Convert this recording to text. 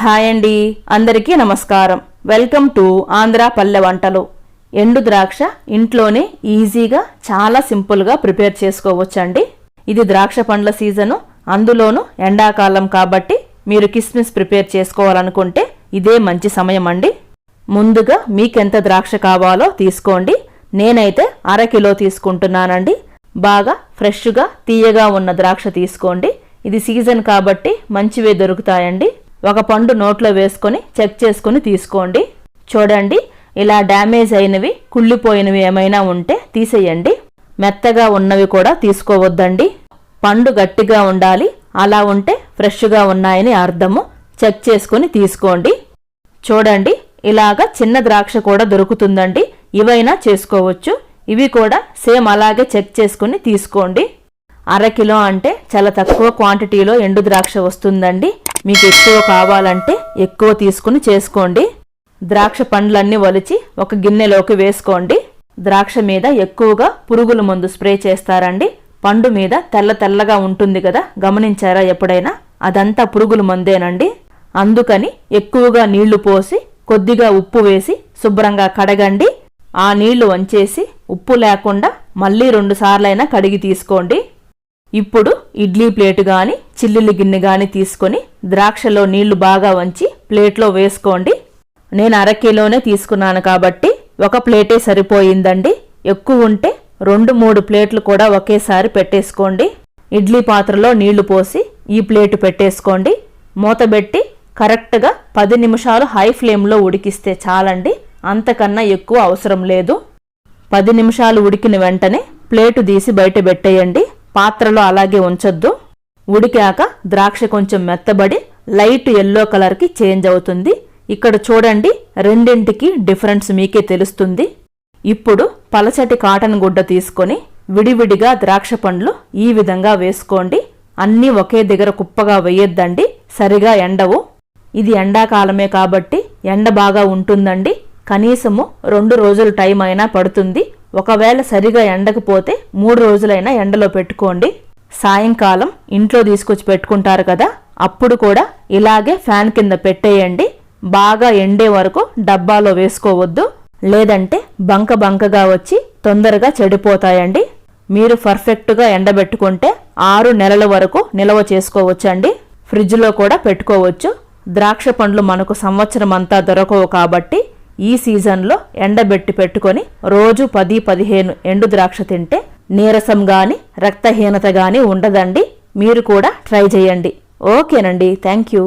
Hi అండి, అందరికీ నమస్కారం. వెల్కమ్ టు ఆంధ్ర పల్లె వంటలు. ఎండు ద్రాక్ష ఇంట్లోనే ఈజీగా చాలా సింపుల్గా ప్రిపేర్ చేసుకోవచ్చండి. ఇది ద్రాక్ష పండ్ల సీజను, అందులోనూ ఎండాకాలం కాబట్టి మీరు కిస్మిస్ ప్రిపేర్ చేసుకోవాలనుకుంటే ఇదే మంచి సమయం అండి. ముందుగా మీకెంత ద్రాక్ష కావాలో తీసుకోండి. నేనైతే 1/2 కిలో తీసుకుంటున్నానండి. బాగా ఫ్రెష్గా తీయగా ఉన్న ద్రాక్ష తీసుకోండి. ఇది సీజన్ కాబట్టి మంచివే దొరుకుతాయండి. ఒక పండు నోట్లో వేసుకొని చెక్ చేసుకొని తీసుకోండి. చూడండి, ఇలా డ్యామేజ్ అయినవి, కుళ్ళిపోయినవి ఏమైనా ఉంటే తీసేయండి. మెత్తగా ఉన్నవి కూడా తీసుకోవద్దండి. పండు గట్టిగా ఉండాలి, అలా ఉంటే ఫ్రెష్గా ఉన్నాయని అర్థము. చెక్ చేసుకొని తీసుకోండి. చూడండి, ఇలాగా చిన్న ద్రాక్ష కూడా దొరుకుతుందండి. ఇవైనా చేసుకోవచ్చు. ఇవి కూడా సేమ్ అలాగే చెక్ చేసుకుని తీసుకోండి. 1/2 కిలో అంటే చాలా తక్కువ క్వాంటిటీలో ఎండు ద్రాక్ష వస్తుందండి. మీకు ఎక్కువ కావాలంటే ఎక్కువ తీసుకుని చేసుకోండి. ద్రాక్ష పండ్లన్నీ ఒలిచి ఒక గిన్నెలోకి వేసుకోండి. ద్రాక్ష మీద ఎక్కువగా పురుగుల మందు స్ప్రే చేస్తారండి. పండు మీద తెల్లగా ఉంటుంది కదా, గమనించారా ఎప్పుడైనా? అదంతా పురుగుల మందేనండి. అందుకని ఎక్కువగా నీళ్లు పోసి కొద్దిగా ఉప్పు వేసి శుభ్రంగా కడగండి. ఆ నీళ్లు వంచేసి ఉప్పు లేకుండా మళ్ళీ 2 సార్లైనా కడిగి తీసుకోండి. ఇప్పుడు ఇడ్లీ ప్లేటు గాని చిల్లులు గిన్నె గాని తీసుకొని ద్రాక్షలో నీళ్లు బాగా వంచి ప్లేట్లో వేసుకోండి. నేను 1/2 కిలోనే తీసుకున్నాను కాబట్టి ఒక ప్లేటే సరిపోయిందండి. ఎక్కువ ఉంటే 2-3 ప్లేట్లు కూడా ఒకేసారి పెట్టేసుకోండి. ఇడ్లీ పాత్రలో నీళ్లు పోసి ఈ ప్లేటు పెట్టేసుకోండి. మూతబెట్టి కరెక్ట్గా 10 నిమిషాలు హై ఫ్లేమ్లో ఉడికిస్తే చాలండి. అంతకన్నా ఎక్కువ అవసరం లేదు. 10 నిమిషాలు ఉడికిన వెంటనే ప్లేటు తీసి బయట పెట్టేయండి. పాత్రలో అలాగే ఉంచొద్దు. ఉడికాక ద్రాక్ష కొంచెం మెత్తబడి లైట్ ఎల్లో కలర్కి చేంజ్ అవుతుంది. ఇక్కడ చూడండి, రెండింటికి డిఫరెన్స్ మీకే తెలుస్తుంది. ఇప్పుడు పలచటి కాటన్ గుడ్డ తీసుకొని విడివిడిగా ద్రాక్ష పండ్లు ఈ విధంగా వేసుకోండి. అన్నీ ఒకే దగ్గర కుప్పగా వేయొద్దండి, సరిగా ఎండవు. ఇది ఎండాకాలమే కాబట్టి ఎండ బాగా ఉంటుందండి. కనీసము 2 రోజుల టైం అయినా పడుతుంది. ఒకవేళ సరిగా ఎండకపోతే 3 రోజులైనా ఎండలో పెట్టుకోండి. సాయంకాలం ఇంట్లో తీసుకొచ్చి పెట్టుకుంటారు కదా, అప్పుడు కూడా ఇలాగే ఫ్యాన్ కింద పెట్టేయండి. బాగా ఎండే వరకు డబ్బాలో వేసుకోవద్దు, లేదంటే బంకగా వచ్చి తొందరగా చెడిపోతాయండి. మీరు పర్ఫెక్ట్గా ఎండబెట్టుకుంటే 6 నెలల వరకు నిల్వ చేసుకోవచ్చండి. ఫ్రిడ్జ్లో కూడా పెట్టుకోవచ్చు. ద్రాక్ష పండ్లు మనకు సంవత్సరం అంతా దొరకవు కాబట్టి ఈ సీజన్లో ఎండబెట్టి పెట్టుకొని రోజు 10-15 ఎండు ద్రాక్ష తింటే నీరసం గాని రక్తహీనత గాని ఉండదండి. మీరు కూడా ట్రై చేయండి. ఓకేనండి, థ్యాంక్ యూ.